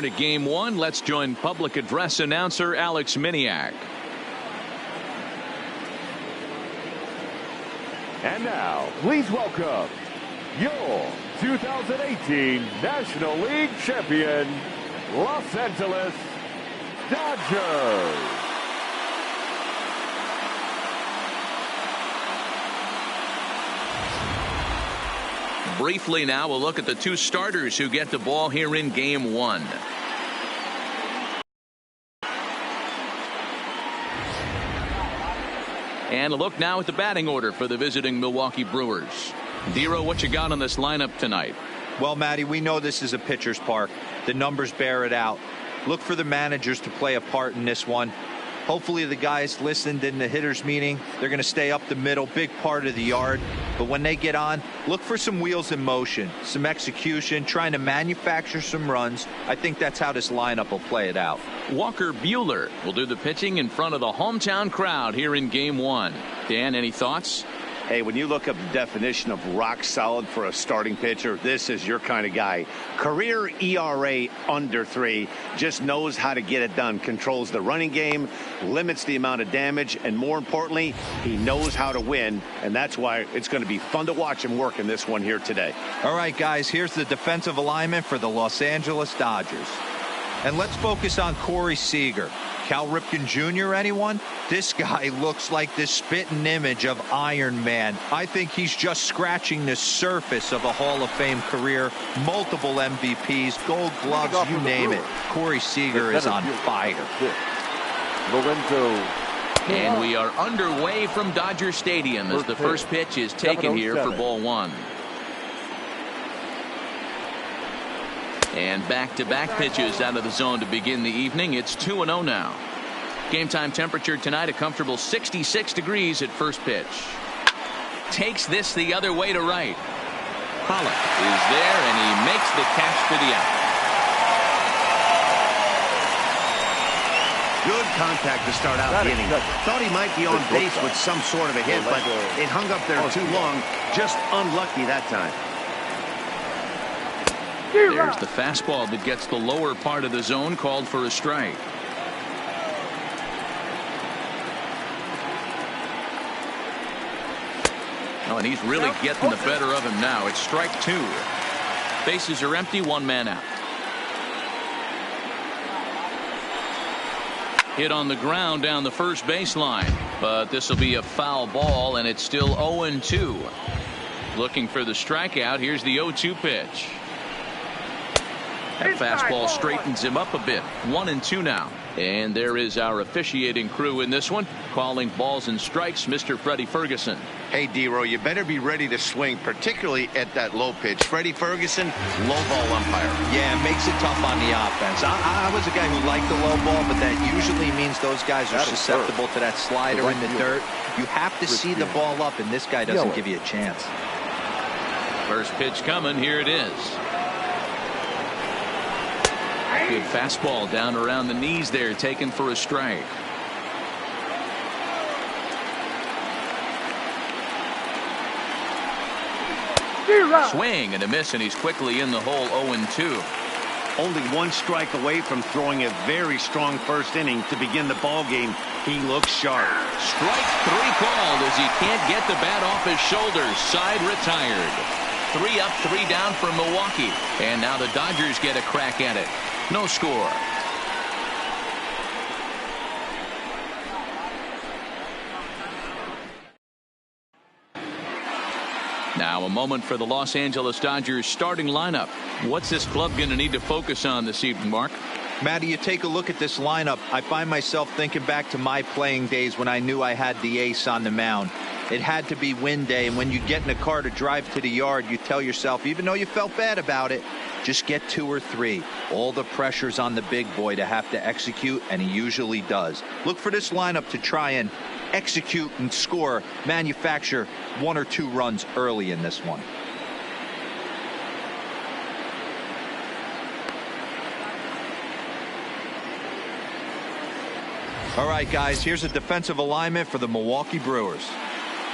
To game one, let's join public address announcer Alex Miniak. And now, please welcome your 2018 National League champion, Los Angeles Dodgers. Briefly now, we'll look at the two starters who get the ball here in game one. And a look now at the batting order for the visiting Milwaukee Brewers. Dero, what you got on this lineup tonight? Well, Matty, we know this is a pitcher's park. The numbers bear it out. Look for the managers to play a part in this one. Hopefully the guys listened in the hitters meeting. They're going to stay up the middle, big part of the yard. But when they get on, look for some wheels in motion, some execution, trying to manufacture some runs. I think that's how this lineup will play it out. Walker Buehler will do the pitching in front of the hometown crowd here in game one. Dan, any thoughts? Hey, when you look up the definition of rock solid for a starting pitcher, this is your kind of guy. Career ERA under 3, just knows how to get it done, controls the running game, limits the amount of damage, and more importantly, he knows how to win, and that's why it's going to be fun to watch him work in this one here today. All right, guys, here's the defensive alignment for the Los Angeles Dodgers. And let's focus on Corey Seager. Cal Ripken Jr., anyone? This guy looks like this spitting image of Iron Man. I think he's just scratching the surface of a Hall of Fame career. Multiple MVPs, Gold Gloves, you name it. Corey Seager is on fire. And we are underway from Dodger Stadium as the first pitch is taken here for ball one. And back-to-back pitches out of the zone to begin the evening. It's 2-0 now. Game time temperature tonight, a comfortable 66 degrees at first pitch. Takes this the other way to right. Pollock is there, and he makes the catch for the out. Good contact to start out the inning. Thought he might be on base with some sort of a hit, but it hung up there too long. Just unlucky that time. There's the fastball that gets the lower part of the zone, called for a strike. Oh, and he's really getting the better of him now. It's strike 2. Bases are empty, one man out. Hit on the ground down the first baseline, but this will be a foul ball, and it's still 0-2. Looking for the strikeout. Here's the 0-2 pitch. That fastball straightens him up a bit. 1-2 now. And there is our officiating crew in this one, calling balls and strikes, Mr. Freddie Ferguson. Hey, Dero, you better be ready to swing, particularly at that low pitch. Freddie Ferguson, low ball umpire. Yeah, it makes it tough on the offense. I was a guy who liked the low ball, but that usually means those guys are susceptible to that slider in the dirt. You have to see the ball up, and this guy doesn't give you a chance. First pitch coming. Here it is. Good fastball down around the knees there, taken for a strike. Swing and a miss, and he's quickly in the hole. 0-2. Only one strike away from throwing a very strong first inning to begin the ball game. He looks sharp. Strike 3 called as he can't get the bat off his shoulders. Side retired. 3 up, 3 down for Milwaukee. And now the Dodgers get a crack at it. No score. Now a moment for the Los Angeles Dodgers starting lineup. What's this club going to need to focus on this evening, Mark? Matty, you take a look at this lineup. I find myself thinking back to my playing days when I knew I had the ace on the mound. It had to be win day, and when you get in a car to drive to the yard, you tell yourself, even though you felt bad about it, just get 2 or 3. All the pressure's on the big boy to have to execute, and he usually does. Look for this lineup to try and execute and score, manufacture 1 or 2 runs early in this one. All right, guys, here's a defensive alignment for the Milwaukee Brewers.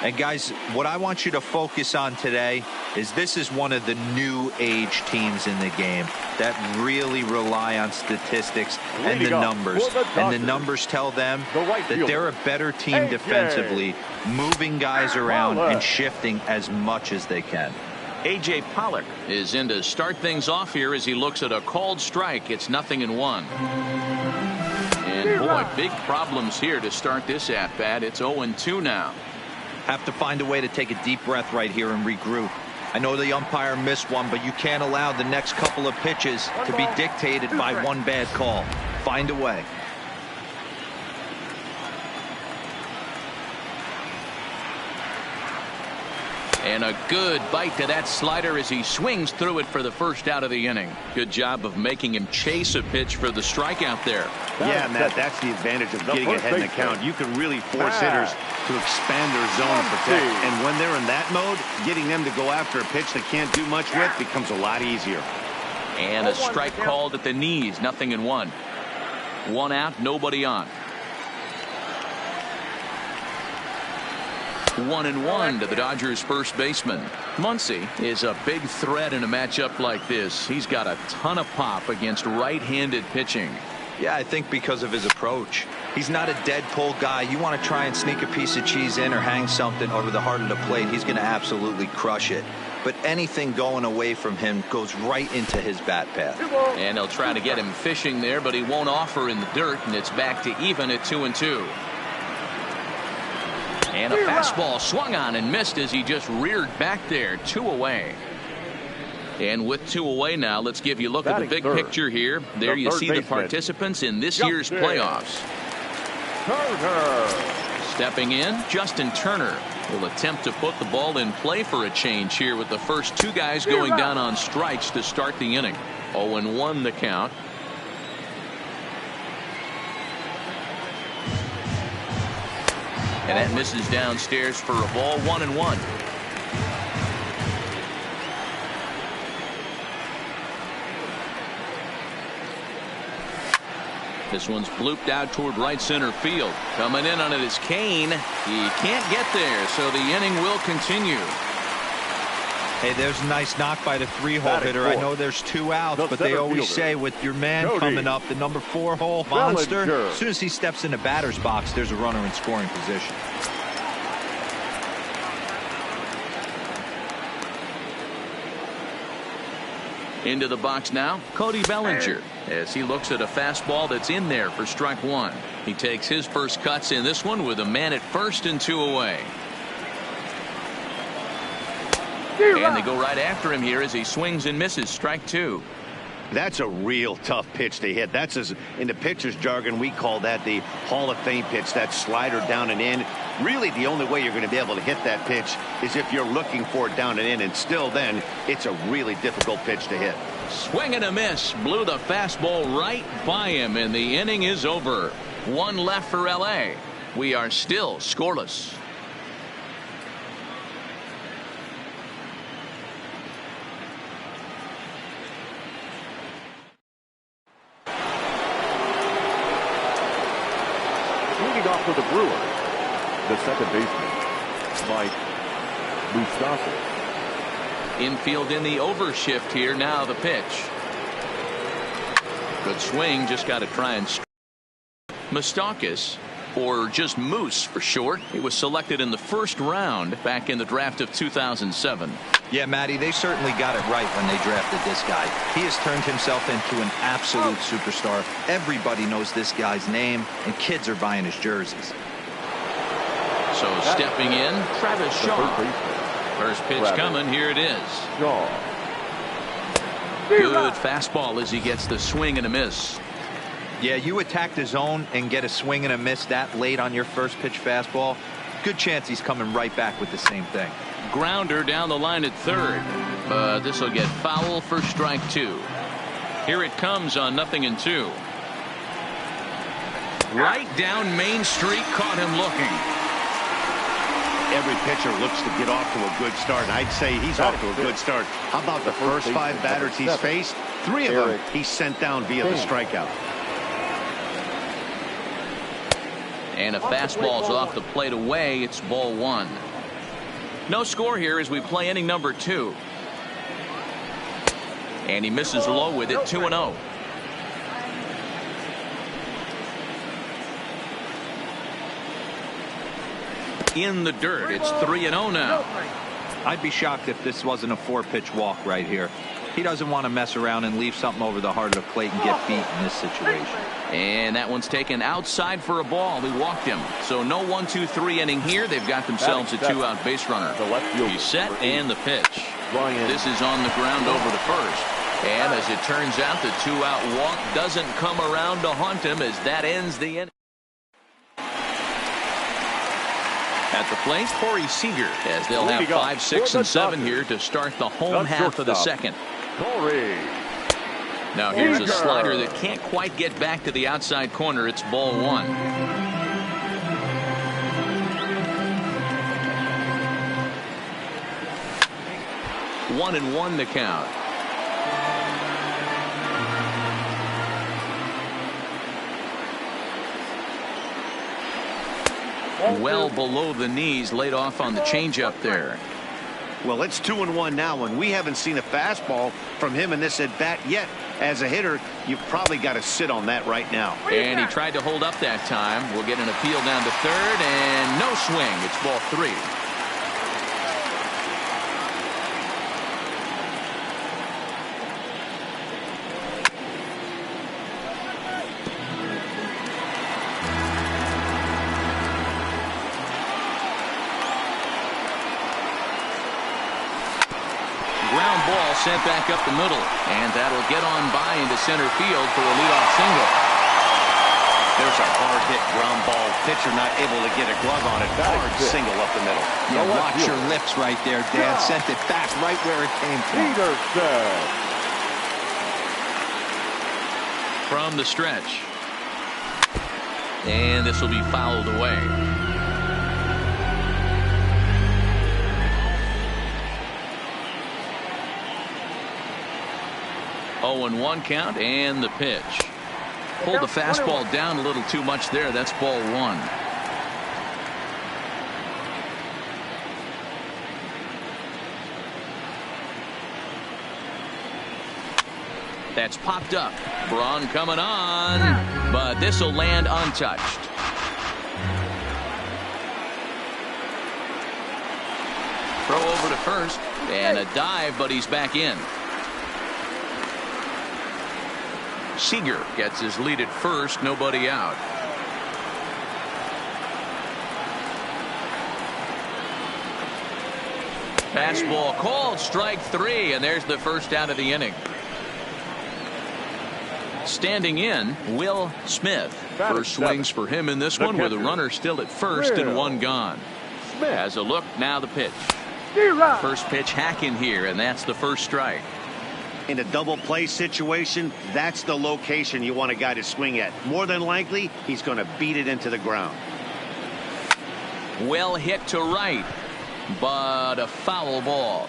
And guys, what I want you to focus on today is this is one of the new age teams in the game that really rely on statistics and the numbers. And the numbers tell them that they're a better team defensively, moving guys around and shifting as much as they can. A.J. Pollock is in to start things off here as he looks at a called strike. It's 0-1. And boy, big problems here to start this at-bat. It's 0-2 now. Have to find a way to take a deep breath right here and regroup. I know the umpire missed one, but you can't allow the next couple of pitches to be dictated by one bad call. Find a way. And a good bite to that slider as he swings through it for the first out of the inning. Good job of making him chase a pitch for the strikeout there. Yeah, Matt, that's the advantage of getting ahead in the count. You can really force hitters to expand their zone and protect. And when they're in that mode, getting them to go after a pitch they can't do much with becomes a lot easier. And a strike called at the knees, 0-1. One out, nobody on. 1-1 to the Dodgers first baseman. Muncy is a big threat in a matchup like this. He's got a ton of pop against right-handed pitching. Yeah, I think because of his approach. He's not a dead pull guy. You want to try and sneak a piece of cheese in or hang something over the heart of the plate, he's going to absolutely crush it. But anything going away from him goes right into his bat path. And they'll try to get him fishing there, but he won't offer in the dirt, and it's back to even at 2-2. And a fastball swung on and missed as he just reared back there. 2 away. And with 2 away now, let's give you a look at the big picture here. There you see the participants in this year's playoffs. Stepping in, Justin Turner will attempt to put the ball in play for a change here with the first 2 guys going down on strikes to start the inning. 0-1 the count. And that misses downstairs for a ball. 1-1. This one's blooped out toward right center field. Coming in on it is Kane. He can't get there, so the inning will continue. Hey, there's a nice knock by the 3-hole hitter. I know there's 2 outs, but they always say with your man coming up, the number 4-hole monster, as soon as he steps in the batter's box, there's a runner in scoring position. Into the box now, Cody Bellinger, as he looks at a fastball that's in there for strike 1. He takes his first cuts in this one with a man at first and 2 away. And they go right after him here as he swings and misses. Strike 2. That's a real tough pitch to hit. That's in the pitcher's jargon, we call that the Hall of Fame pitch, that slider down and in. Really, the only way you're going to be able to hit that pitch is if you're looking for it down and in, and still then, it's a really difficult pitch to hit. Swing and a miss. Blew the fastball right by him, and the inning is over. 1 left for L.A. We are still scoreless. Off for the Brewers, the second baseman, Mike Moustakas. Infield in the overshift here. Now the pitch. Good swing. Just got to try and Moustakas, or just Moose for short. He was selected in the first round back in the draft of 2007. Yeah, Matty, they certainly got it right when they drafted this guy. He has turned himself into an absolute superstar. Everybody knows this guy's name, and kids are buying his jerseys. So stepping in, Travis Shaw. First pitch coming. Here it is. Good fastball as he gets the swing and a miss. Yeah, you attack the zone and get a swing and a miss that late on your first pitch fastball. Good chance he's coming right back with the same thing. Grounder down the line at third, but this will get foul for strike 2. Here it comes on 0-2. Right down Main Street, caught him looking. Every pitcher looks to get off to a good start, and I'd say he's off to a good start. How about the first 5 batters he's faced? 3 of them he's sent down via the strikeout. And a fastball's off the plate away. It's ball 1. No score here as we play inning number 2. And he misses low with it, 2-0. In the dirt, it's 3-0 now. I'd be shocked if this wasn't a 4-pitch walk right here. He doesn't want to mess around and leave something over the heart of the plate and get beat in this situation. And that one's taken outside for a ball. He walked him. So no 1-2-3 inning here. They've got themselves a 2-out base runner. He's set and the pitch. This is on the ground over to first. And as it turns out, the 2-out walk doesn't come around to haunt him as that ends the inning. At the plate, Corey Seager, as they'll have 5, 6, and 7 here to start the home half of the second. Corey. Now here's a slider that can't quite get back to the outside corner. It's ball 1. 1-1 the count. Well below the knees, laid off on the changeup there. Well, it's 2-1 now, and we haven't seen a fastball from him in this at bat yet. As a hitter, you've probably got to sit on that right now. And he tried to hold up that time. We'll get an appeal down to third, and no swing. It's ball 3. Sent back up the middle, and that'll get on by into center field for a leadoff single. There's a hard hit ground ball. Pitcher not able to get a glove on it. Hard single up the middle. Yeah, watch your lips right there, Dan. Sent it back right where it came from. From the stretch, and this will be fouled away. 0-1 count, and the pitch. Pulled the fastball down a little too much there. That's ball 1. That's popped up. Braun coming on, but this will land untouched. Throw over to first, and a dive, but he's back in. Seager gets his lead at first, nobody out. Fastball called, strike 3, and there's the first out of the inning. Standing in, Will Smith. First swings for him in this one with a runner still at first and 1 gone. As a look, now the pitch. First pitch hacking here, and that's the first strike. In a double play situation, that's the location you want a guy to swing at. More than likely, he's going to beat it into the ground. Well hit to right, but a foul ball.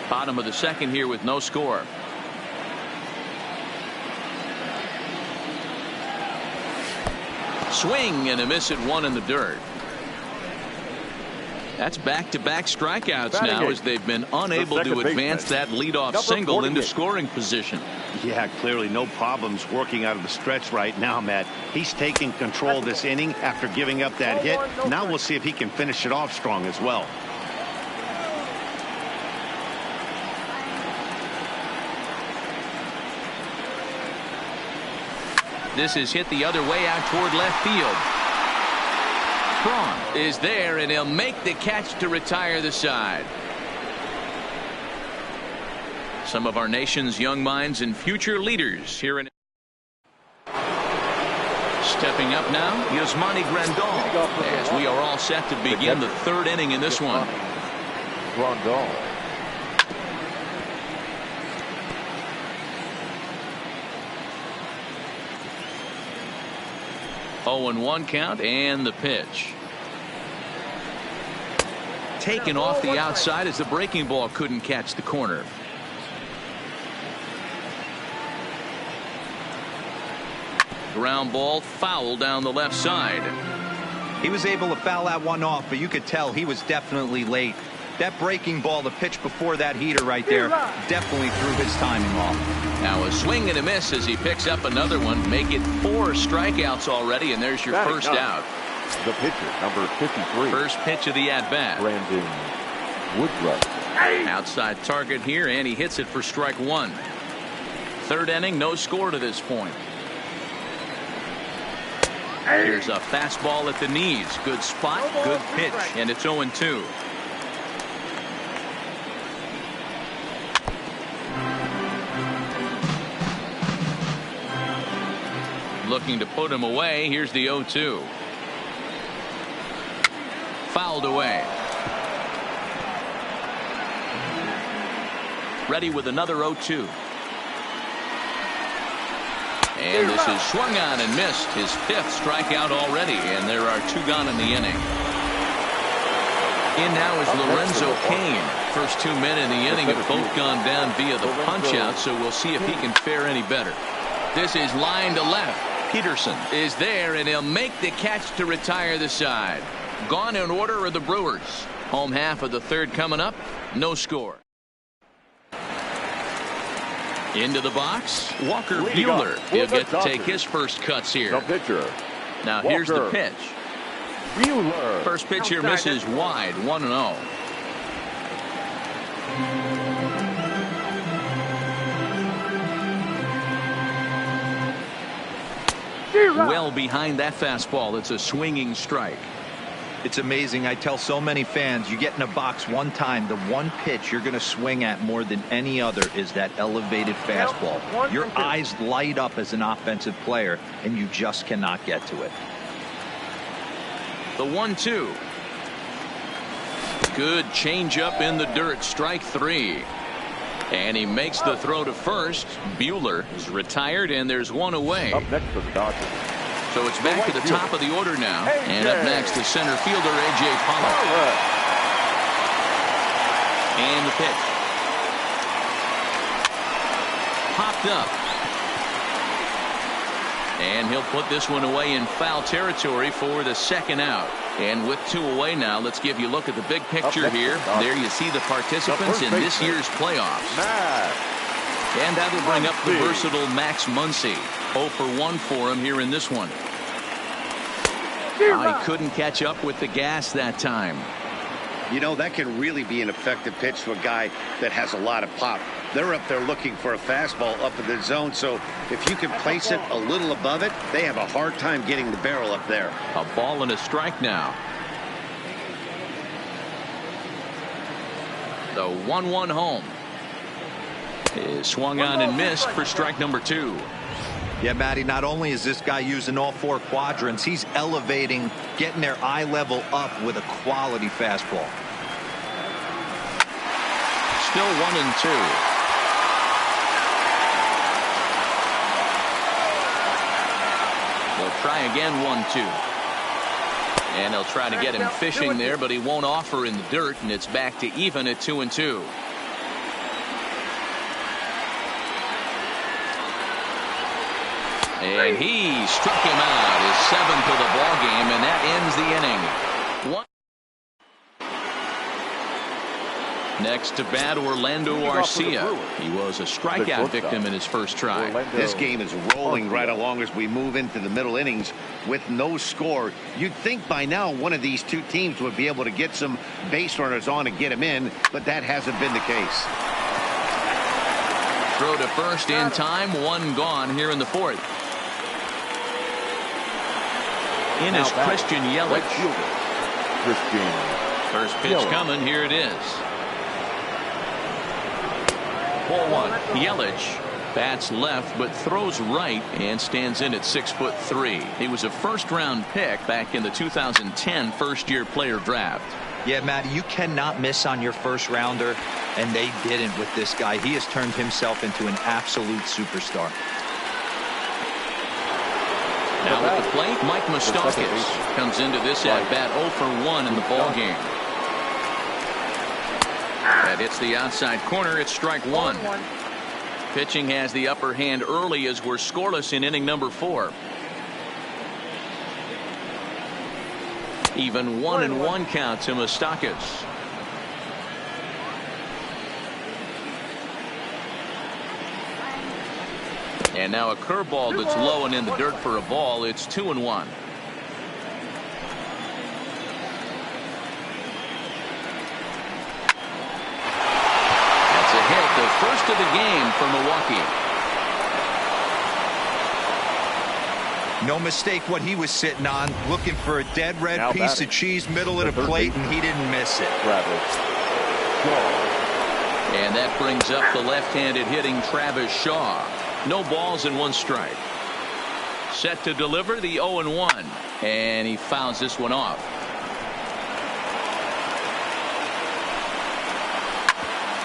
Bottom of the second here with no score. Swing and a miss at 1 in the dirt. That's back-to-back strikeouts now as they've been unable to advance that leadoff single into scoring position. Yeah, clearly no problems working out of the stretch right now, Matt. He's taking control this inning after giving up that hit. Now we'll see if he can finish it off strong as well. This is hit the other way out toward left field. Braun is there, and he'll make the catch to retire the side. Some of our nation's young minds and future leaders here in. Stepping up now, Yasmani Grandal, as we are all set to begin the third inning in this one. Grandal. Oh, and 1 count, and the pitch. Taken off the outside as the breaking ball couldn't catch the corner. Ground ball foul down the left side. He was able to foul that one off, but you could tell he was definitely late. That breaking ball, the pitch before that heater right there, definitely threw his timing off. Now a swing and a miss as he picks up another one. Make it 4 strikeouts already, and there's your first out. The pitcher, number 53. First pitch of the at-bat. Brandon Woodruff. Outside target here, and he hits it for strike 1. Third inning, no score to this point. Here's a fastball at the knees. Good spot, good pitch, and it's 0-2. Looking to put him away. Here's the 0-2. Fouled away. Ready with another 0-2. And this is swung on and missed. His 5th strikeout already, and there are 2 gone in the inning. In now is Lorenzo Cain. First 2 men in the inning have both gone down via the punch-out, so we'll see if he can fare any better. This is line to left. Peterson is there, and he'll make the catch to retire the side. Gone in order are the Brewers. Home half of the third coming up. No score. Into the box, Walker Buehler. He'll get to take his first cuts here. The pitcher. Now here's the pitch. Buehler. First pitch here misses wide, 1-0. Well behind that fastball. It's a swinging strike. It's amazing. I tell so many fans, you get in a box one time, the one pitch you're going to swing at more than any other is that elevated fastball. Your eyes light up as an offensive player, and you just cannot get to it. The 1-2. Good changeup in the dirt. Strike 3. And he makes the throw to first. Buehler is retired, and there's one away. Up next for the Dodgers. So it's back to the top of the order now. And up next, the center fielder, A.J. Pollock. And the pitch. Popped up. And he'll put this one away in foul territory for the second out. And with 2 away now, let's give you a look at the big picture here. There you see the participants in this year's playoffs. And that'll bring up the versatile Max Muncy. 0 for 1 for him here in this one. He couldn't catch up with the gas that time. You know, that can really be an effective pitch to a guy that has a lot of pop. They're up there looking for a fastball up in the zone, so if you can place it a little above it, they have a hard time getting the barrel up there. A ball and a strike now. The 1-1 home is swung on and missed for strike number 2. Yeah, Matty, not only is this guy using all 4 quadrants, he's elevating, getting their eye level up with a quality fastball. Still 1-2. They'll try again, 1-2. And they'll try to get him fishing there, but he won't offer in the dirt, and it's back to even at 2-2. And he struck him out, his 7th of the ball game, and that ends the inning. Next to bat, Orlando Arcia. He was a strikeout victim in his first try. This game is rolling right along as we move into the middle innings with no score. You'd think by now one of these 2 teams would be able to get some base runners on and get them in, but that hasn't been the case. Throw to first in time, 1 gone here in the 4th. In is Christian Yelich. First pitch coming. Here it is. Ball 1. Yelich bats left but throws right and stands in at 6'3". He was a first-round pick back in the 2010 first-year player draft. Yeah, Matty, you cannot miss on your first rounder, and they didn't with this guy. He has turned himself into an absolute superstar. Now at the plate, Mike Moustakas comes into this at-bat 0 for 1 in the ball game. That hits the outside corner. It's strike 1. Pitching has the upper hand early as we're scoreless in inning number 4. Even 1-1 count to Moustakas. And now a curveball that's low and in the dirt for a ball. It's 2-1. That's a hit, the first of the game for Milwaukee. No mistake what he was sitting on, looking for a dead red Now piece batting. of cheese middle of the plate, and he didn't miss it. Travis Shaw. And that brings up the left-handed hitting Travis Shaw. No balls and 1 strike. Set to deliver the 0-1, and he fouls this one off.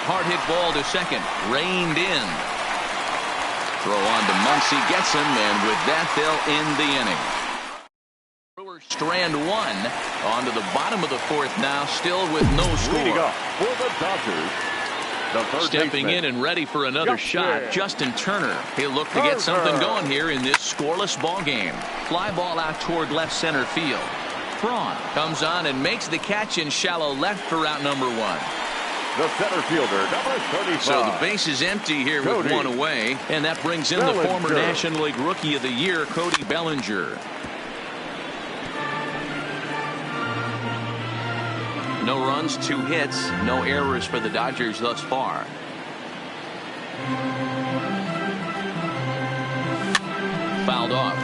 Hard hit ball to second, reined in. Throw on to Muncy, gets him, and with that they'll end the inning. Brewers strand 1 onto the bottom of the 4th now, still with no Leading score. up for the Dodgers, the third Stepping baseman. in and ready for another shot, Justin Turner. He'll look to get something going here in this scoreless ball game. Fly ball out toward left center field. Braun comes on and makes the catch in shallow left for out number 1. The center fielder, number 35. So the base is empty here with Cody 1 away, and that brings in the former Bellinger. National League Rookie of the Year, Cody Bellinger. No runs, 2 hits, no errors for the Dodgers thus far. Fouled off.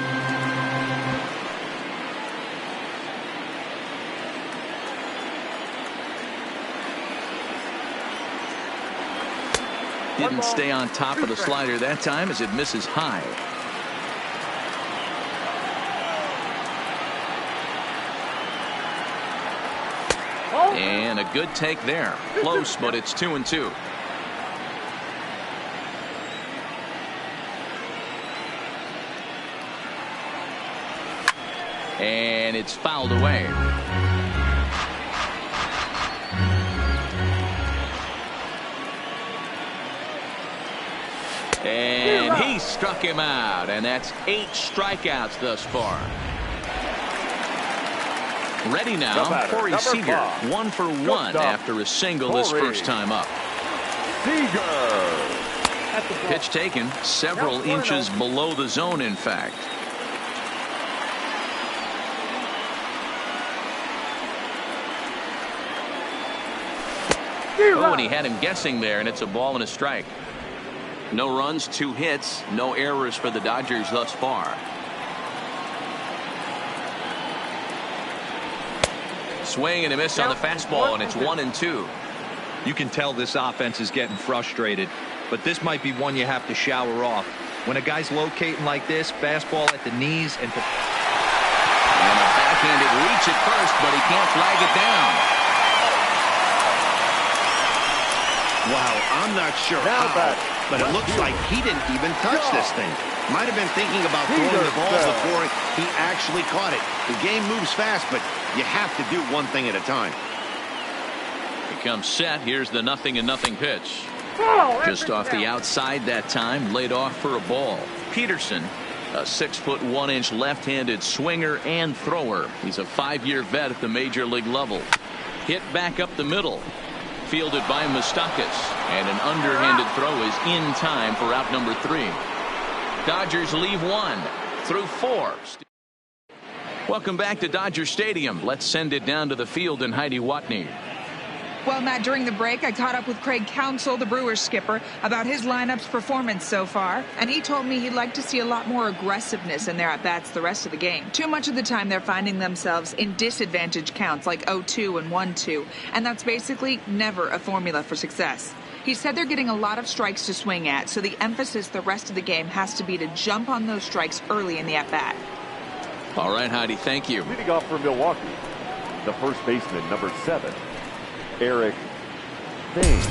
Didn't stay on top of the slider that time as it misses high. And a good take there. Close, but it's 2-2. And it's fouled away. And he struck him out, and that's 8 strikeouts thus far. Ready now, Corey Seager, 1 for 1 after a single his first time up. Seager. Pitch taken several inches below the zone, in fact. Oh, and he had him guessing there, and it's a ball and a strike. No runs, 2 hits, no errors for the Dodgers thus far. Swing and a miss on the fastball, and it's 1-2. You can tell this offense is getting frustrated, but this might be one you have to shower off. When a guy's locating like this, fastball at the knees and a backhanded reach at first, but he can't flag it down. Wow, I'm not sure how, but it looks like he didn't even touch this thing. Might have been thinking about throwing the ball before he actually caught it. The game moves fast, but you have to do one thing at a time. He comes set. Here's the 0-0 pitch. Just off the outside that time, laid off for a ball. Peterson, a 6'1" left-handed swinger and thrower. He's a 5-year vet at the major league level. Hit back up the middle. Fielded by Moustakas, and an underhanded throw is in time for out number 3. Dodgers leave 1 through 4. Welcome back to Dodger Stadium. Let's send it down to the field in Heidi Watney. Well, Matt, during the break, I caught up with Craig Counsell, the Brewers skipper, about his lineup's performance so far, and he told me he'd like to see a lot more aggressiveness in their at-bats the rest of the game. Too much of the time, they're finding themselves in disadvantage counts like 0-2 and 1-2, and that's basically never a formula for success. He said they're getting a lot of strikes to swing at, so the emphasis the rest of the game has to be to jump on those strikes early in the at-bat. All right, Heidi, thank you. Leading off for Milwaukee, the first baseman, number 7, Eric Thames.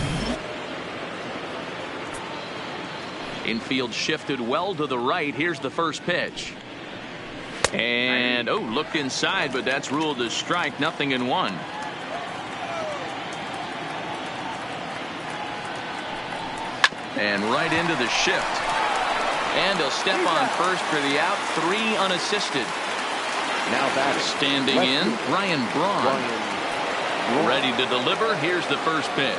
Infield shifted well to the right. Here's the first pitch. And, looked inside, but that's ruled as strike. 0-1. And right into the shift. And he'll step on first for the out. 3 unassisted. Now batting. Standing in, Ryan Braun. Ready to deliver. Here's the first pitch.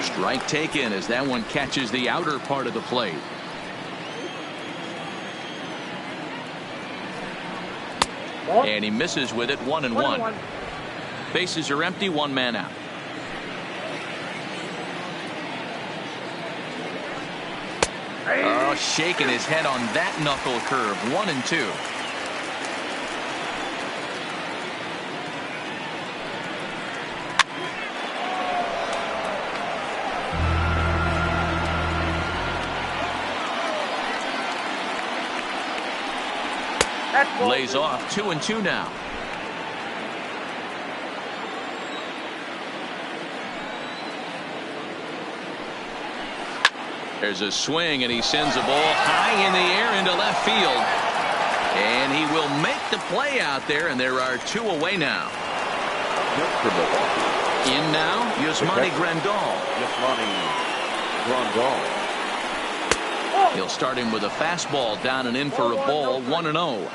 Strike taken as that one catches the outer part of the plate. And he misses with it. 1-1. Bases are empty. One man out. Oh, shaking his head on that knuckle curve. 1-2. Lays off. 2-2 now. There's a swing, and he sends a ball high in the air into left field. And he will make the play out there, and there are two away now. In now, Yasmani Grandal. He'll start him with a fastball down and in for a ball. 1-0.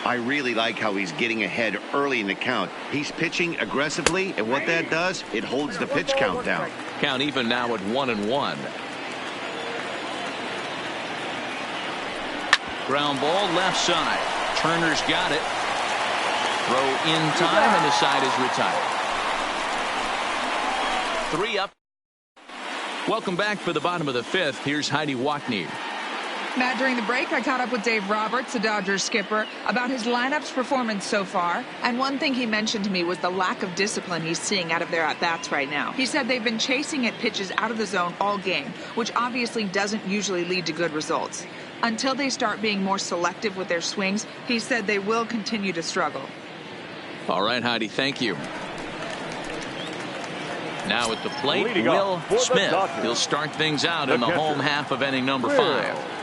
I really like how he's getting ahead early in the count. He's pitching aggressively, and what that does, it holds the pitch count down. Count even now at 1-1. Ground ball left side. Turner's got it. Throw in time, and the side is retired. 3 up. Welcome back for the bottom of the 5th. Here's Heidi Watney. Matt, during the break, I caught up with Dave Roberts, the Dodgers skipper, about his lineup's performance so far. And one thing he mentioned to me was the lack of discipline he's seeing out of their at-bats right now. He said they've been chasing at pitches out of the zone all game, which obviously doesn't usually lead to good results. Until they start being more selective with their swings, he said they will continue to struggle. All right, Heidi, thank you. Now at the plate, Will Smith. He'll start things out in the home half of inning number 5.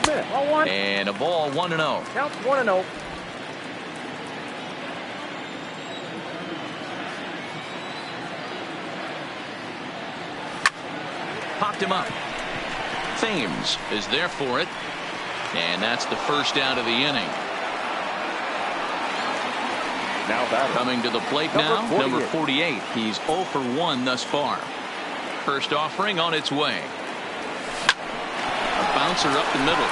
And a ball. 1-0. Count 1-0. Popped him up. Thames is there for it. And that's the first out of the inning. Now batting. Coming to the plate now, number 48. He's 0 for 1 thus far. First offering on its way. A bouncer up the middle.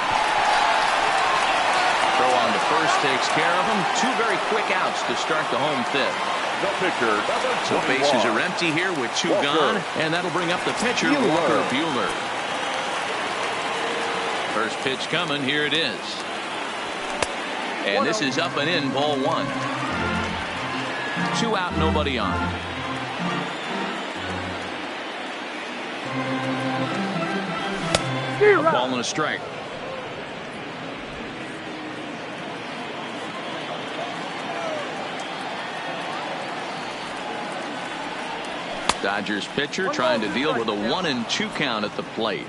Throw on to first takes care of him. 2 very quick outs to start the home 5th. The pitcher, So bases are empty here with 2 gone, and that'll bring up the pitcher, Walker Buehler. First pitch coming. Here it is. And this is up and in, ball 1. 2 out, nobody on. A ball and a strike. Dodgers pitcher trying to deal with a 1-2 count at the plate.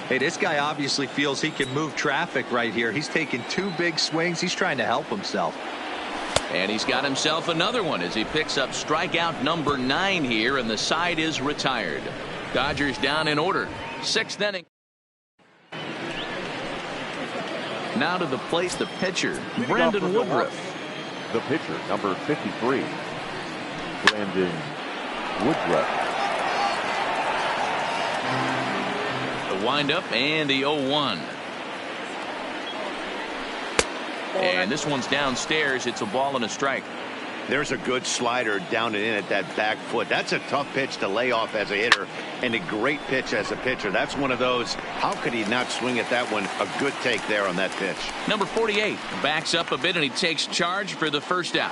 Hey, this guy obviously feels he can move traffic right here. He's taking 2 big swings. He's trying to help himself. And he's got himself another one as he picks up strikeout number 9 here, and the side is retired. Dodgers down in order. 6th inning. Now to the plate, the pitcher, Brandon Woodruff. The pitcher, number 53, Brandon Woodruff. The windup and the 0-1. And this one's downstairs. It's a ball and a strike. There's a good slider down and in at that back foot. That's a tough pitch to lay off as a hitter, and a great pitch as a pitcher. That's one of those, how could he not swing at that one? A good take there on that pitch. Number 48 backs up a bit, and he takes charge for the first out.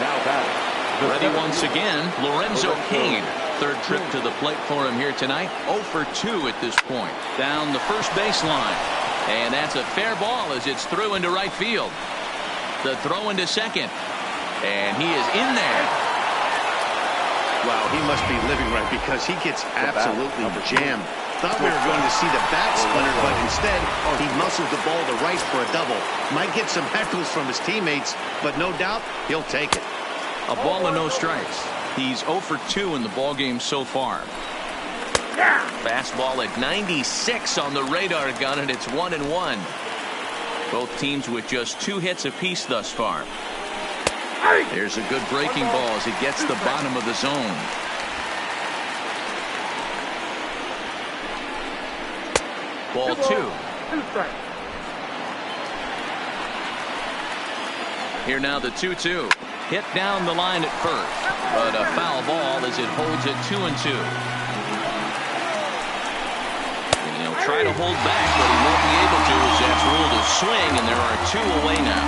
Now batting. Ready once again, Lorenzo Cain. 3rd trip to the plate for him here tonight. 0 for 2 at this point. Down the first baseline. And that's a fair ball as it's through into right field. The throw into second. And he is in there. Wow, he must be living right because he gets absolutely jammed. Thought we were going to see the bat splinter, but instead he muscles the ball to right for a double. Might get some heckles from his teammates, but no doubt he'll take it. A ball and no strikes. He's 0 for 2 in the ballgame so far. Fastball at 96 on the radar gun, and it's 1-1. Both teams with just 2 hits apiece thus far. There's a good breaking ball as it gets the bottom of the zone. Ball 2. Here now the 2-2. Hit down the line at first, but a foul ball as it holds it 2-2. And he'll try to hold back, but he won't be able to as that's ruled a swing, and there are 2 away now.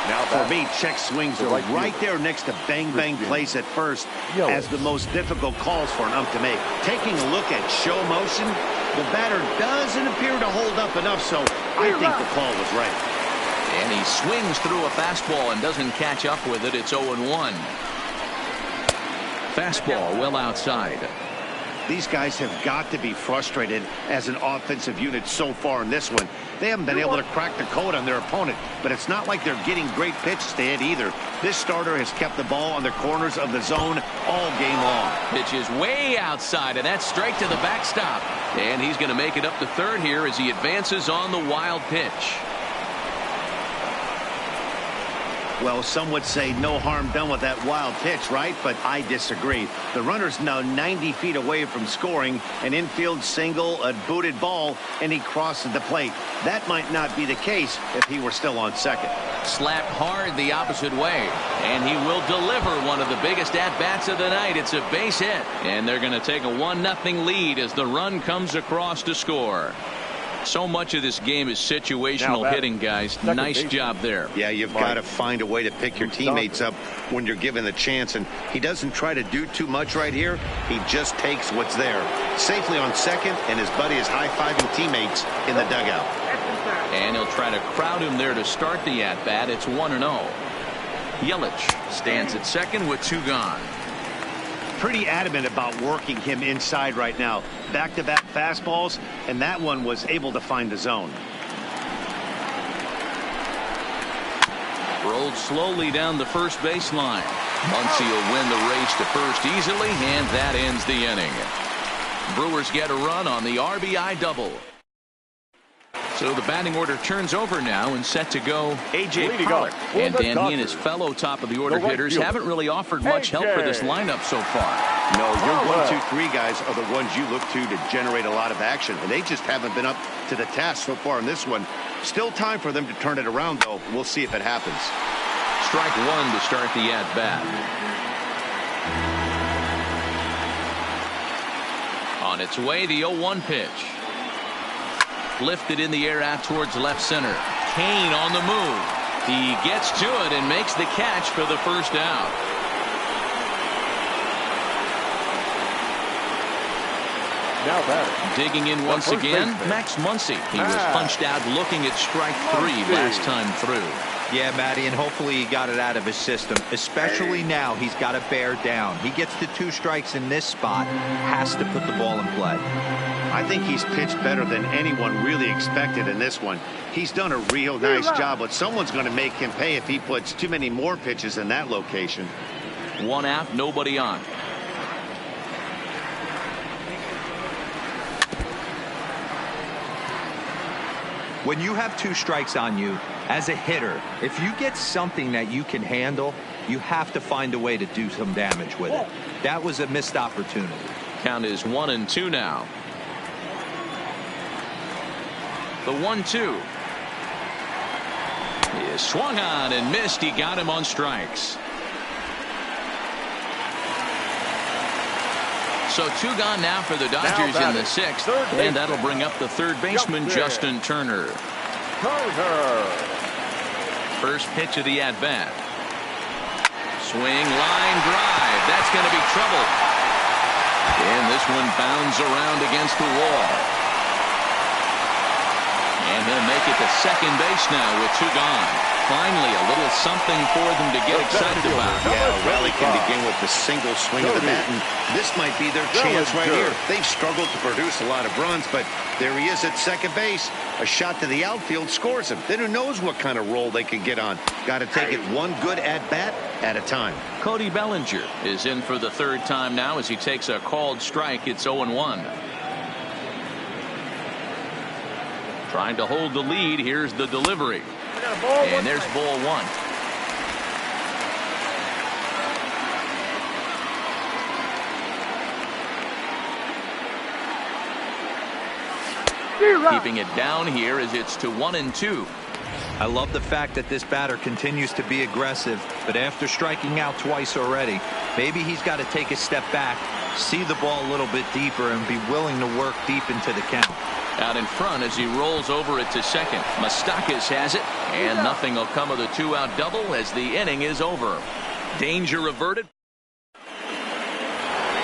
Now for me, check swings are right there next to bang-bang plays at first as the most difficult calls for an ump to make. Taking a look at show motion, the batter doesn't appear to hold up enough, so I think the call was right. And he swings through a fastball and doesn't catch up with it. It's 0-1. Fastball well outside. These guys have got to be frustrated as an offensive unit so far in this one. They haven't been able to crack the code on their opponent, but it's not like they're getting great pitches to hit either. This starter has kept the ball on the corners of the zone all game long. Pitch is way outside, and that's straight to the backstop. And he's going to make it up to third here as he advances on the wild pitch. Well, some would say no harm done with that wild pitch, right? But I disagree. The runner's now 90 feet away from scoring, an infield single, a booted ball, and he crosses the plate. That might not be the case if he were still on second. Slapped hard the opposite way, and he will deliver one of the biggest at-bats of the night. It's a base hit, and they're going to take a 1-0 lead as the run comes across to score. So much of this game is situational hitting, guys. Nice job there. Yeah, you've got to find a way to pick your teammates up when you're given the chance, and he doesn't try to do too much right here. He just takes what's there. Safely on second, and his buddy is high-fiving teammates in the dugout. And he'll try to crowd him there to start the at-bat. It's 1-0. Yelich stands at second with 2 gone. Pretty adamant about working him inside right now. Back-to-back fastballs, and that one was able to find the zone. Rolled slowly down the first baseline. Muncy will win the race to first easily, and that ends the inning. Brewers get a run on the RBI double. So the batting order turns over now and set to go A.J. Pollock. And Dan, he and his fellow top-of-the-order hitters haven't really offered much help for this lineup so far. No, your 1, 2, 3 guys are the ones you look to generate a lot of action. And they just haven't been up to the task so far in this one. Still time for them to turn it around, though. We'll see if it happens. Strike 1 to start the at-bat. On its way, the 0-1 pitch. Lifted in the air out towards left center. Kane on the move. He gets to it and makes the catch for the first out. Now batting. Digging in once again, Max Muncy. He was punched out looking at strike 3 last time through. Yeah, Matty, and hopefully he got it out of his system. Especially now, he's got to bear down. He gets to 2 strikes in this spot, has to put the ball in play. I think he's pitched better than anyone really expected in this one. He's done a real nice job, but someone's going to make him pay if he puts too many more pitches in that location. 1 out, nobody on. When you have 2 strikes on you, as a hitter, if you get something that you can handle, you have to find a way to do some damage with it. That was a missed opportunity. Count is 1-2 now. The 1-2 is swung on and missed. He got him on strikes. So 2 gone now for the Dodgers in the 6th, and that'll bring up the third baseman, Justin Turner. First pitch of the at-bat. Swing, line drive. That's going to be trouble. And this one bounds around against the wall. And he'll make it to second base now with 2 gone. Finally, a little something for them to get excited about. Yeah, a rally can begin with the single swing of the bat, and this might be their chance right here. They've struggled to produce a lot of runs, but there he is at second base. A shot to the outfield scores him. Then who knows what kind of roll they can get on. Got to take it one good at-bat at a time. Cody Bellinger is in for the 3rd time now as he takes a called strike. It's 0-1. Trying to hold the lead. Here's the delivery. And there's ball one. Keeping it down here as it's to 1-2. I love the fact that this batter continues to be aggressive, but after striking out twice already, maybe he's got to take a step back, see the ball a little bit deeper, and be willing to work deep into the count. Out in front as he rolls over it to second. Moustakas has it, and nothing will come of the two-out double as the inning is over. Danger averted.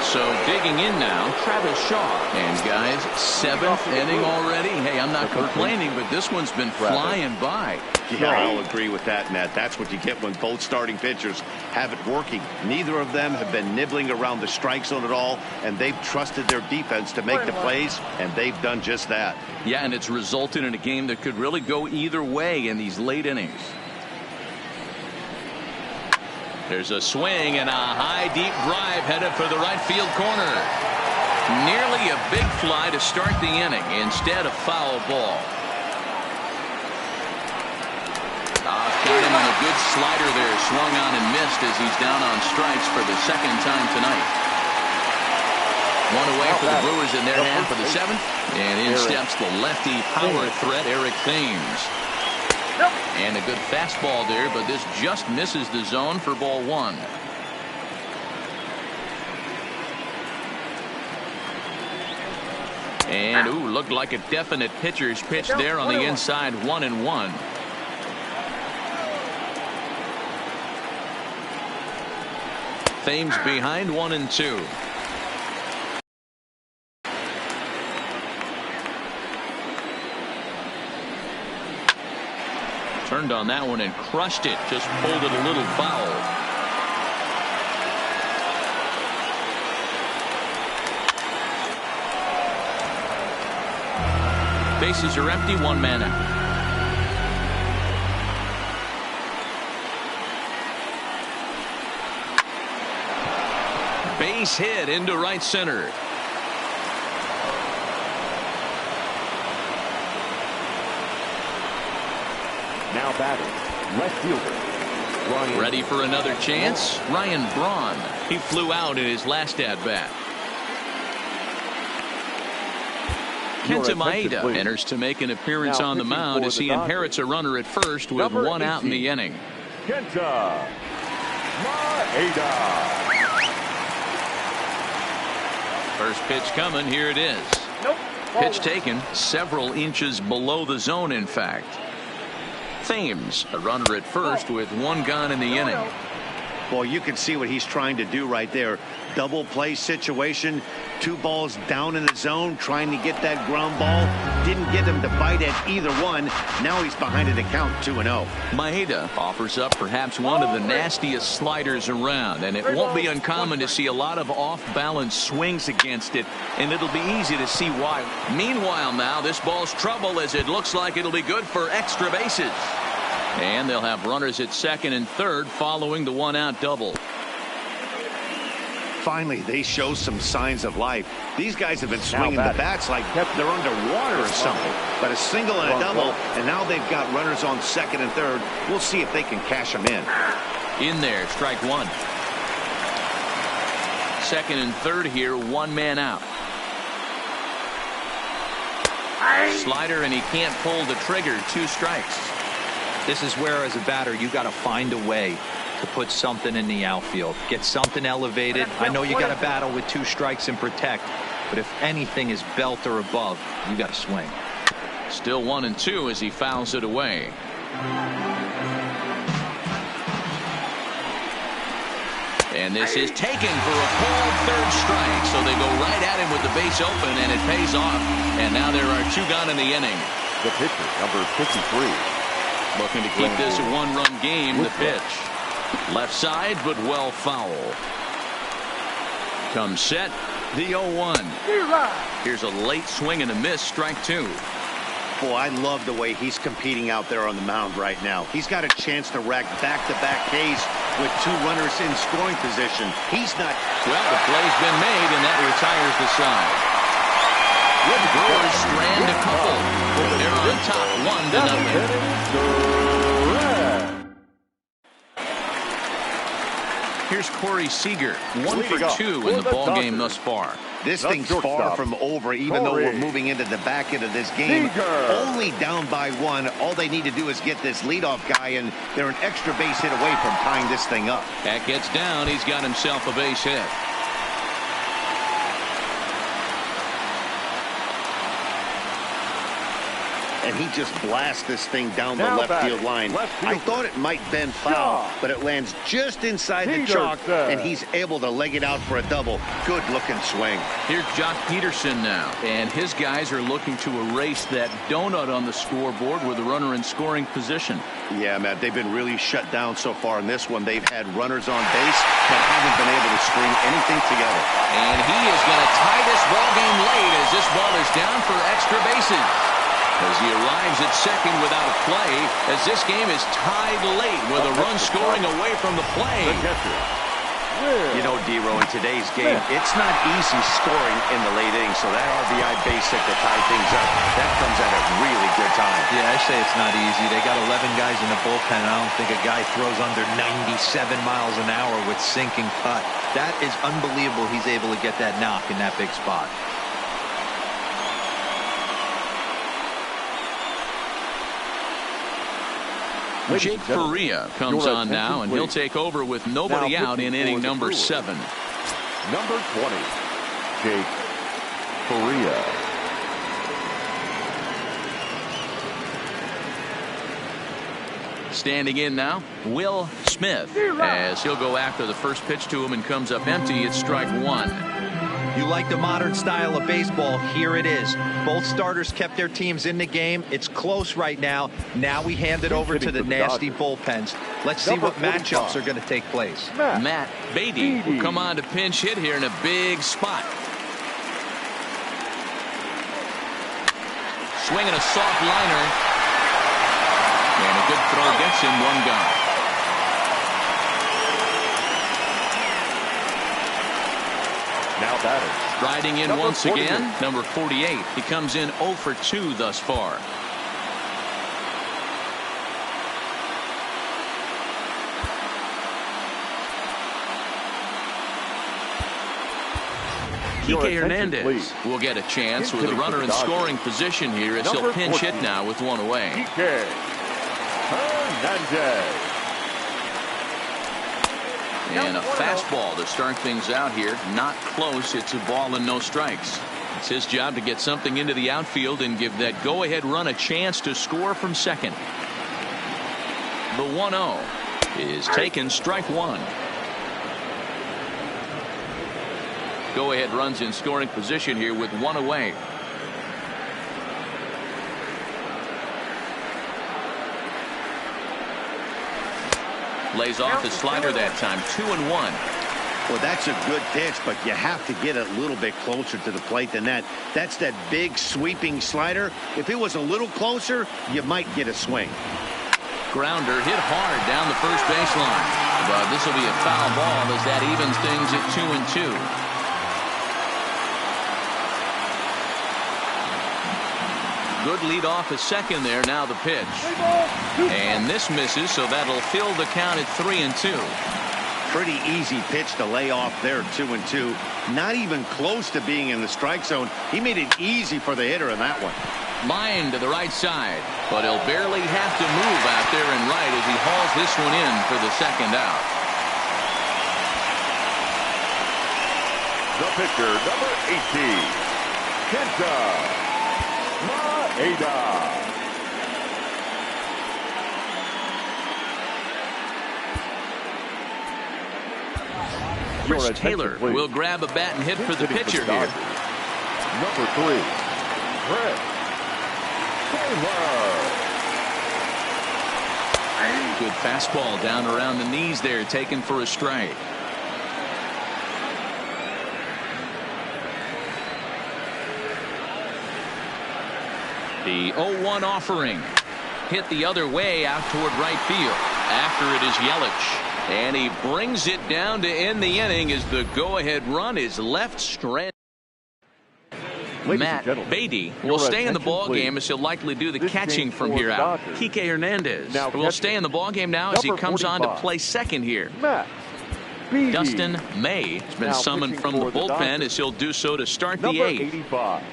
So digging in now, Travis Shaw. And guys, 7th inning already. Hey, I'm not complaining, but this one's been flying by. Yeah, I'll agree with that, Matt. That's what you get when both starting pitchers have it working. Neither of them have been nibbling around the strike zone at all, and they've trusted their defense to make the plays, and they've done just that. Yeah, and it's resulted in a game that could really go either way in these late innings. There's a swing and a high deep drive headed for the right field corner. Nearly a big fly to start the inning. Instead, a foul ball. Got him on a good slider there. Swung on and missed as he's down on strikes for the second time tonight. One away for the Brewers in their hand for the 7th. And in steps the lefty power threat, Eric Thames. And a good fastball there, but this just misses the zone for ball one. And looked like a definite pitcher's pitch there on the inside. 1-1. Thames behind 1-2. Turned on that one and crushed it. Just pulled it a little foul. Bases are empty. One man out. Base hit into right center. Now batting, left fielder, Ryan. Ready for another chance? Ryan Braun. He flew out in his last at-bat. Kenta Maeda enters to make an appearance on the mound as he inherits a runner at first with one out in the inning. Kenta Maeda. First pitch coming. Here it is. Pitch taken several inches below the zone, in fact. Thames, a runner at first with one gone in the inning. Well, you can see what he's trying to do right there. Double play situation. 2 balls down in the zone, trying to get that ground ball. Didn't get him to bite at either one. Now he's behind in the count, 2-0. Maeda offers up perhaps one of the nastiest sliders around, and it won't be uncommon to see a lot of off-balance swings against it, and it'll be easy to see why. Meanwhile now, this ball's trouble as it looks like it'll be good for extra bases. And they'll have runners at second and third following the one-out double. Finally, they show some signs of life. These guys have been swinging the bats like they're underwater or something. But a single and a double, and now they've got runners on second and third. We'll see if they can cash them in. In there, strike one. Second and third here, one man out. Slider, and he can't pull the trigger. 2 strikes. This is where, as a batter, you got to find a way to put something in the outfield. Get something elevated. I know you got to battle with 2 strikes and protect, but if anything is belt or above, you got to swing. Still 1-2 as he fouls it away. And this is taken for a called third strike, so they go right at him with the base open, and it pays off. And now there are 2 gone in the inning. The pitcher, number 53. Looking to keep this a one-run game. The pitch. Left side, but well foul. Comes set. The 0-1. Here's a late swing and a miss. Strike 2. Boy, I love the way he's competing out there on the mound right now. He's got a chance to rack back-to-back Ks with 2 runners in scoring position. He's not. Well, the play's been made, and that retires the side. The Brewers strand a couple. They're on Here's Corey Seager, 1 Leading for up 2 in the for the ball game Dodgers. thus far. This The thing's far shortstop, from over, even though we're Corey moving into the back end of this game. Seager. Only down by 1. All they need to do is get this leadoff guy, and they're an extra base hit away from tying this thing up. That gets down. He's got himself a base hit. And he just blasts this thing down the Now left back, field line. left I fielder. thought it might bend foul, Shaw. but it lands just inside the Peterson. chalk, and he's able to leg it out for a double. Good looking swing. Here's Jock Peterson now, and his guys are looking to erase that donut on the scoreboard with a runner in scoring position. Yeah, Matt, they've been really shut down so far in this one. They've had runners on base, but haven't been able to string anything together. And he is going to tie this ball game late as this ball is down for extra bases. As he arrives at second without a play, as this game is tied late with a run scoring away from the play. The catcher, Will. You know, D-Row, in today's game, it's not easy scoring in the late innings, so that RBI base hit to tie things up, that comes at a really good time. Yeah, I say it's not easy. They got 11 guys in the bullpen. I don't think a guy throws under 97 miles an hour with sinking cut. That is unbelievable he's able to get that knock in that big spot. Jake Correa comes on now, and he'll take over with nobody Now out in pitching inning for the number Brewers. 7. Number 20, Jake Correa. Standing in now, Will Smith, as he'll go after the first pitch to him and comes up empty. It's strike 1. You like the modern style of baseball, here it is. Both starters kept their teams in the game. It's close right now. Now we hand it over to the nasty bullpens. Let's see Number what matchups 45. are going to take place. Matt Beatty will come on to pinch hit here in a big spot. Swinging a soft liner. And a good throw gets him, 1 gone. Now batting. Riding in Number once 48. again, number 48. He comes in 0 for 2 thus far. Your Kike attention, Hernandez please. will get a chance with a Hitting for runner the in Dodgers. scoring position here as Number he'll pinch 14. hit now with 1 away. Kike Hernandez. And a fastball to start things out here. Not close. It's a ball and no strikes. It's his job to get something into the outfield and give that go-ahead run a chance to score from second. The 1-0 is taken, strike 1. Go-ahead runs in scoring position here with 1 away. Lays off the slider that time. 2-1. Well, that's a good pitch, but you have to get it a little bit closer to the plate than that. That's that big sweeping slider. If it was a little closer, you might get a swing. Grounder hit hard down the first baseline. But this will be a foul ball as that evens things at 2-2. Good lead off a second there. Now the pitch. And this misses, so that'll fill the count at 3-2. Pretty easy pitch to lay off there, 2-2. Not even close to being in the strike zone. He made it easy for the hitter in that one. Line to the right side, but he'll barely have to move out there and right as he hauls this one in for the second out. The pitcher, number 18, Kenta Maeda. Chris Your attention, Taylor please. will grab a bat and hit for the Hitting pitcher the here. Dodgers. Number 3, Chris Taylor. Good fastball down around the knees there, taken for a strike. The 0-1 offering hit the other way out toward right field. After it is Yelich. And he brings it down to end the inning as the go-ahead run is left stranded. Ladies Matt and gentlemen, Beatty your will stay in the attention, ball please. game as he'll likely do the This catching game from for here the out. Dodgers. Kike Hernandez Now will catching. stay in the ball game now as he Number comes on to 45. play second here. Matt Dustin May has been summoned from the bullpen as he'll do so to start the Number 8th. 85,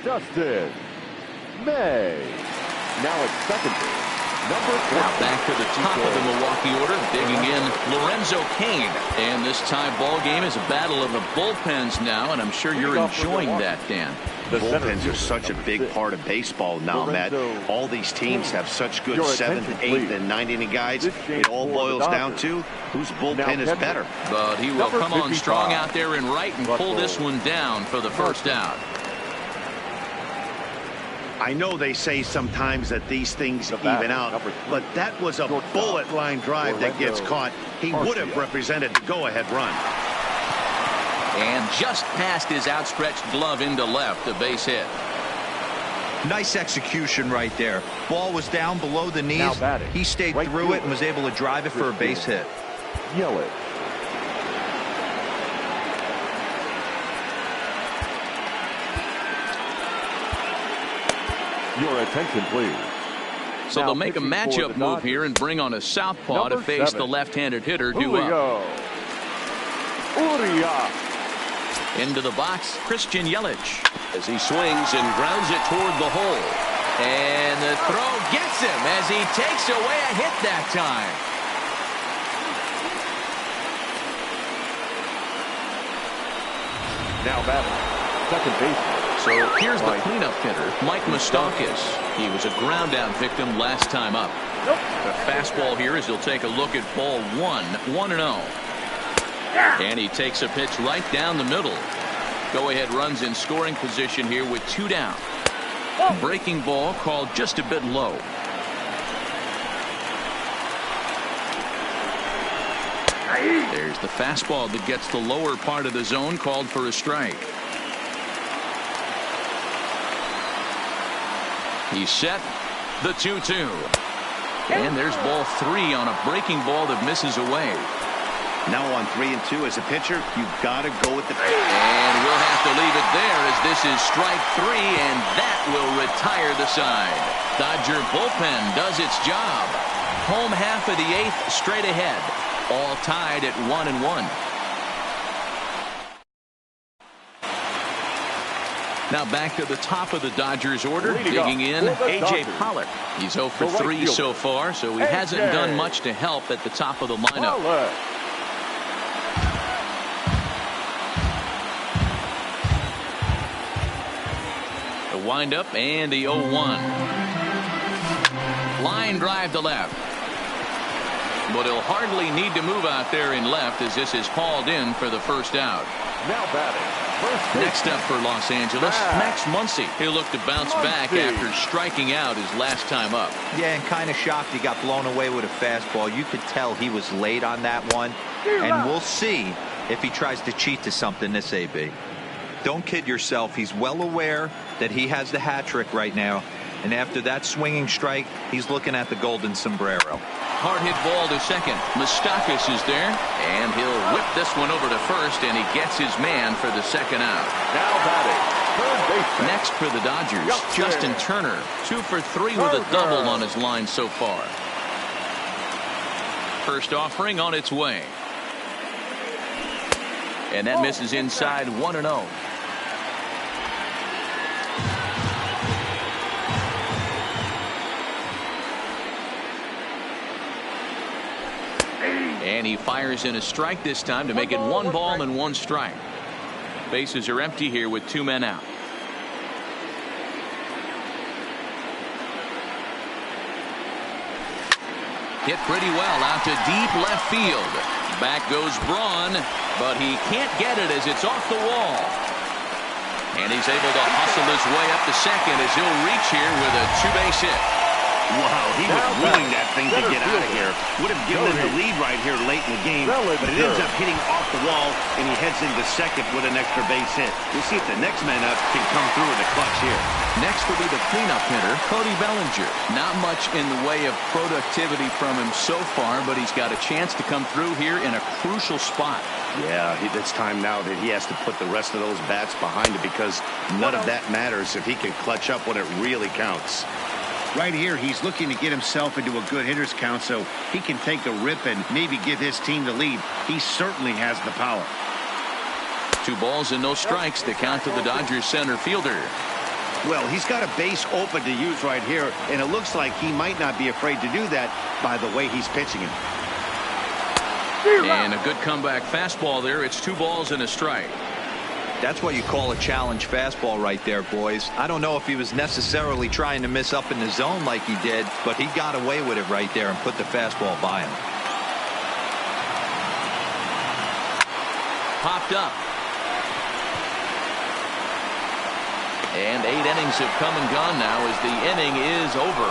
Dustin May. Now at second base, number 4. Now back to the top of the Milwaukee order, digging in Lorenzo Cain. And this tie ball game is a battle of the bullpens now, and I'm sure you're enjoying that, Dan. The bullpens are such a big part of baseball now, Matt. All these teams have such good 7th, 8th, and 9th inning guys. It all boils down to whose bullpen is better. But he will come on strong out there in right and pull this one down for the first out. I know they say sometimes that these things even out, but that was a bullet line drive that gets caught. He would have represented the go-ahead run. And just past his outstretched glove into left, a base hit. Nice execution right there. Ball was down below the knees. He stayed through it and was able to drive it for a base hit. Yelich. Your attention, please. So they'll make a matchup move here and bring on a southpaw to face the left-handed hitter, Julio Urias. Into the box, Christian Yelich, as he swings and grounds it toward the hole. And the throw gets him as he takes away a hit that time. Now batting, second baseman. So here's the cleanup hitter, Mike Moustakas. He was a ground out victim last time up. The fastball here as he'll take a look at ball 1-0. And he takes a pitch right down the middle. Go-ahead runs in scoring position here with 2 down. Breaking ball called just a bit low. There's the fastball that gets the lower part of the zone, called for a strike. He's set. The 2-2. And there's ball 3 on a breaking ball that misses away. Now on 3 and 2 as a pitcher, you've got to go with the... And we'll have to leave it there as this is strike 3, and that will retire the side. Dodger bullpen does its job. Home half of the 8th straight ahead. All tied at 1-1. Now back to the top of the Dodgers order, digging in A.J. Pollock. He's 0 for 3 so far, so he hasn't done much to help at the top of the lineup. The windup and the 0-1. Line drive to left. But he'll hardly need to move out there in left as this is hauled in for the first out. Now batting. Next up for Los Angeles, Max Muncy. He'll look to bounce back after striking out his last time up. Yeah, and kind of shocked he got blown away with a fastball. You could tell he was late on that one. And we'll see if he tries to cheat to something this AB. Don't kid yourself. He's well aware that he has the hat trick right now. And after that swinging strike, he's looking at the golden sombrero. Hard hit ball to second. Moustakas is there, and he'll whip this one over to first, and he gets his man for the second out. Now batting, third baseman. Next for the Dodgers, Justin Turner, 2 for 3 with a double on his line so far. First offering on its way. And that misses inside 1-0. And he fires in a strike this time to make it 1 ball and 1 strike. Bases are empty here with 2 men out. Hit pretty well out to deep left field. Back goes Braun, but he can't get it as it's off the wall. And he's able to hustle his way up to second as he'll reach here with a 2-base hit. Wow, he was willing that thing to get out of here. Would have given him the lead right here late in the game, but it ends up hitting off the wall, and he heads into second with an extra base hit. We'll see if the next man up can come through in the clutch here. Next will be the cleanup hitter, Cody Bellinger. Not much in the way of productivity from him so far, but he's got a chance to come through here in a crucial spot. Yeah, it's time now that he has to put the rest of those bats behind him because none of that matters if he can clutch up when it really counts. Right here, he's looking to get himself into a good hitter's count so he can take a rip and maybe give his team the lead. He certainly has the power. 2 balls and no strikes to count to the Dodgers center fielder. Well, he's got a base open to use right here, and it looks like he might not be afraid to do that by the way he's pitching it. And a good comeback fastball there. It's 2 balls and a strike. That's what you call a challenge fastball right there, boys. I don't know if he was necessarily trying to miss up in the zone like he did, but he got away with it right there and put the fastball by him. Popped up. And 8 innings have come and gone now as the inning is over.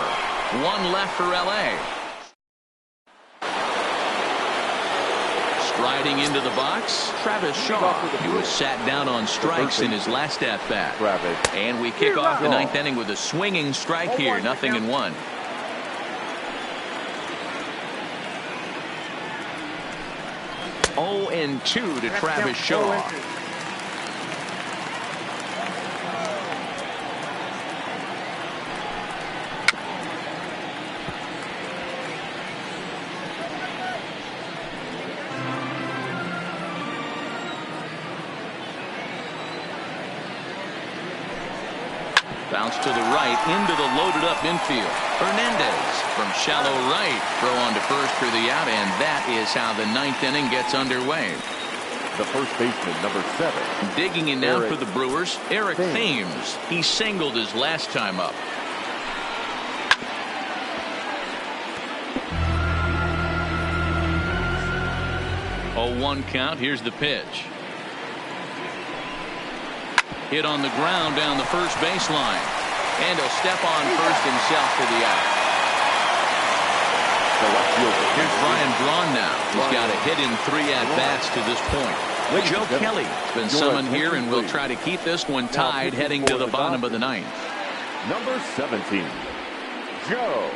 1 left for L.A. Striding into the box, Travis Shaw, who was sat down on strikes in his last at-bat. And we kick off the 9th inning with a swinging strike here, 0-1. Oh, and 2 to Travis Shaw. Bounce to the right into the loaded up infield. Hernandez from shallow right. Throw on to first for the out, and that is how the 9th inning gets underway. The first baseman, number 7. Digging in now for the Brewers, Eric Thames. He singled his last time up. A 1 count. Here's the pitch. Hit on the ground down the first baseline. And he'll step on first himself for the out. Here's Brian Braun now. He's got a hit in 3 at-bats to this point. Joe Kelly has been summoned here and will try to keep this one tied heading to the bottom of the 9th. Number 17, Joe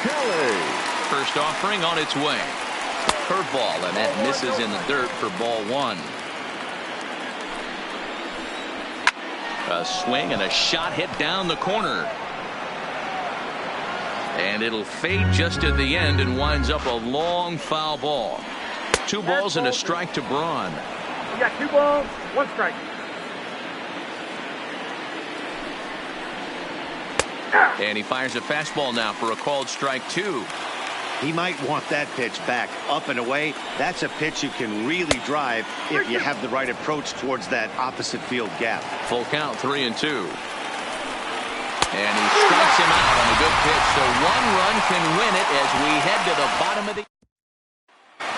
Kelly. First offering on its way. Curveball, and that misses in the dirt for ball 1. A swing and a shot hit down the corner. And it'll fade just at the end and winds up a long foul ball. 2 balls and a strike to Braun. You got 2 balls, 1 strike. And he fires a fastball now for a called strike 2. He might want that pitch back up and away. That's a pitch you can really drive if you have the right approach towards that opposite field gap. Full count, 3-2. And he strikes him out on a good pitch. So 1 run can win it as we head to the bottom of the.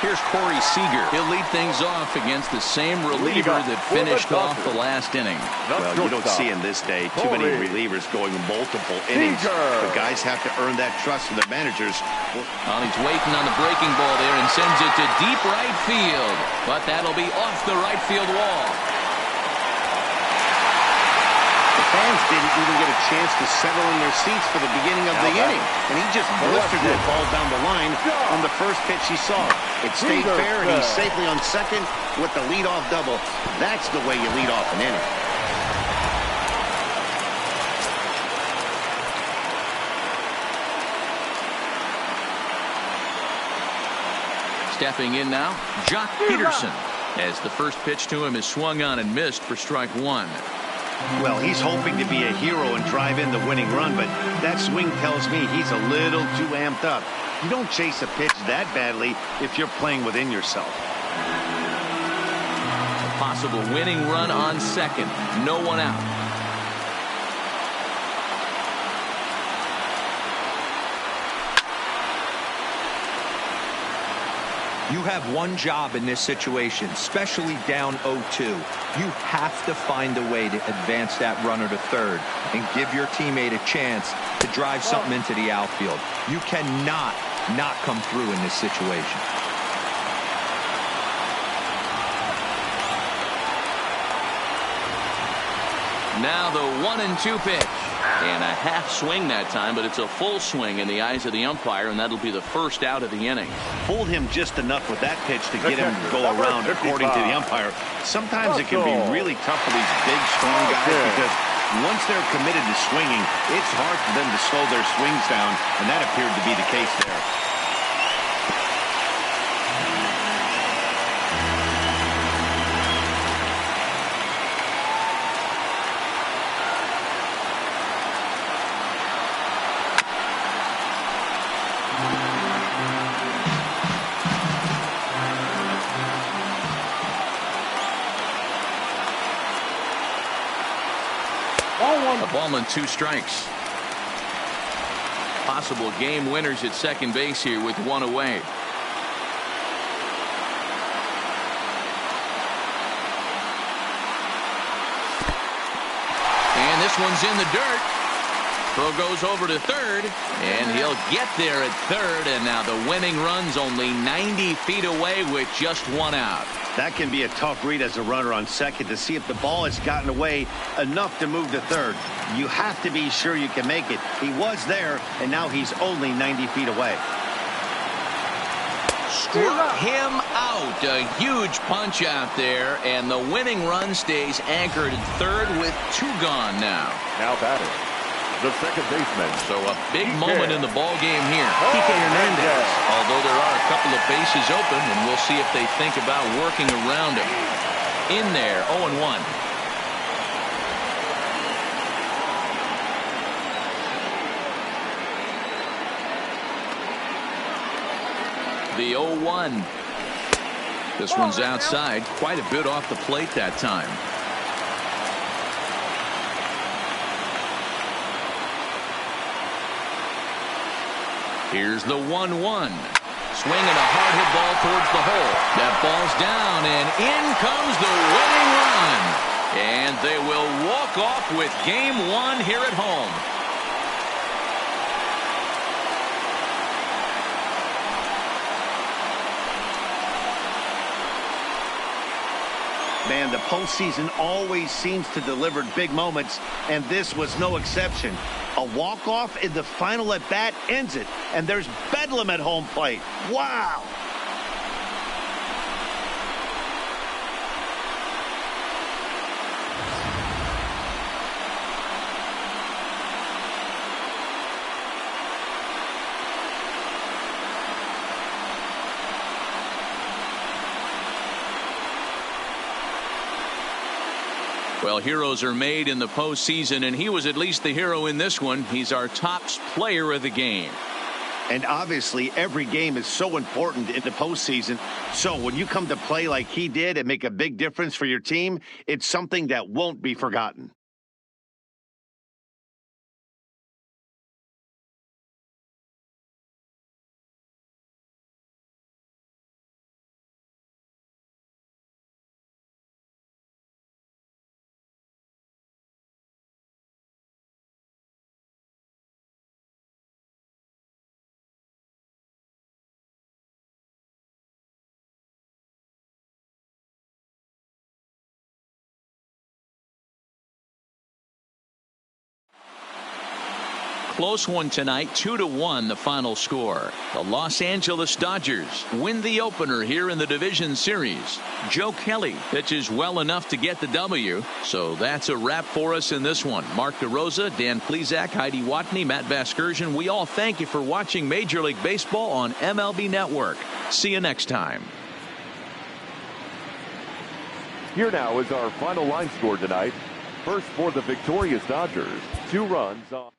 Here's Corey Seager. He'll lead things off against the same reliever that finished off the last inning. Well, you don't see in this day too many relievers going multiple innings. The guys have to earn that trust from their managers. Well, he's waiting on the breaking ball there and sends it to deep right field. But that'll be off the right field wall. Fans didn't even get a chance to settle in their seats for the beginning of the inning. And he just blistered that ball down the line on the first pitch he saw. It stayed fair, and he's safely on second with the leadoff double. That's the way you lead off an inning. Stepping in now, Jock Peterson, as the first pitch to him is swung on and missed for strike 1. Well, he's hoping to be a hero and drive in the winning run, but that swing tells me he's a little too amped up. You don't chase a pitch that badly if you're playing within yourself. A possible winning run on second. No one out. You have one job in this situation, especially down 0-2. You have to find a way to advance that runner to third and give your teammate a chance to drive something into the outfield. You cannot not come through in this situation. Now the 1-2 pitch. And a half swing that time, but it's a full swing in the eyes of the umpire, and that'll be the first out of the inning. Fooled him just enough with that pitch to get him to go around, according to the umpire. Sometimes it can be really tough for these big, strong guys because Once they're committed to swinging, it's hard for them to slow their swings down, and that appeared to be the case there. A ball and 2 strikes. Possible game winners at second base here with 1 away. And this one's in the dirt. Throw goes over to third, and he'll get there at third, and now the winning run's only 90 feet away with just 1 out. That can be a tough read as a runner on second to see if the ball has gotten away enough to move to third. You have to be sure you can make it. He was there, and now he's only 90 feet away. Struck him out. A huge punch out there, and the winning run stays anchored at third with 2 gone now. Now batting, the second baseman. So a big moment in the ball game here. Kike Hernandez. Although there are a couple of bases open, and we'll see if they think about working around him. In there, 0-1. The 0-1. This one's outside. Quite a bit off the plate that time. Here's the 1-1. Swinging a hard hit ball towards the hole. That ball's down, and in comes the winning run. And they will walk off with game 1 here at home. Man, the postseason always seems to deliver big moments, and this was no exception. A walk-off in the final at-bat ends it, and there's bedlam at home plate. Wow! Well, heroes are made in the postseason, and he was at least the hero in this one. He's our top player of the game. And obviously, every game is so important in the postseason. So when you come to play like he did and make a big difference for your team, it's something that won't be forgotten. Close one tonight, 2-1 the final score. The Los Angeles Dodgers win the opener here in the division series. Joe Kelly pitches well enough to get the W. So that's a wrap for us in this one. Mark DeRosa, Dan Plesac, Heidi Watney, Matt Vasgersian. We all thank you for watching Major League Baseball on MLB Network. See you next time. Here now is our final line score tonight. First for the victorious Dodgers, 2 runs on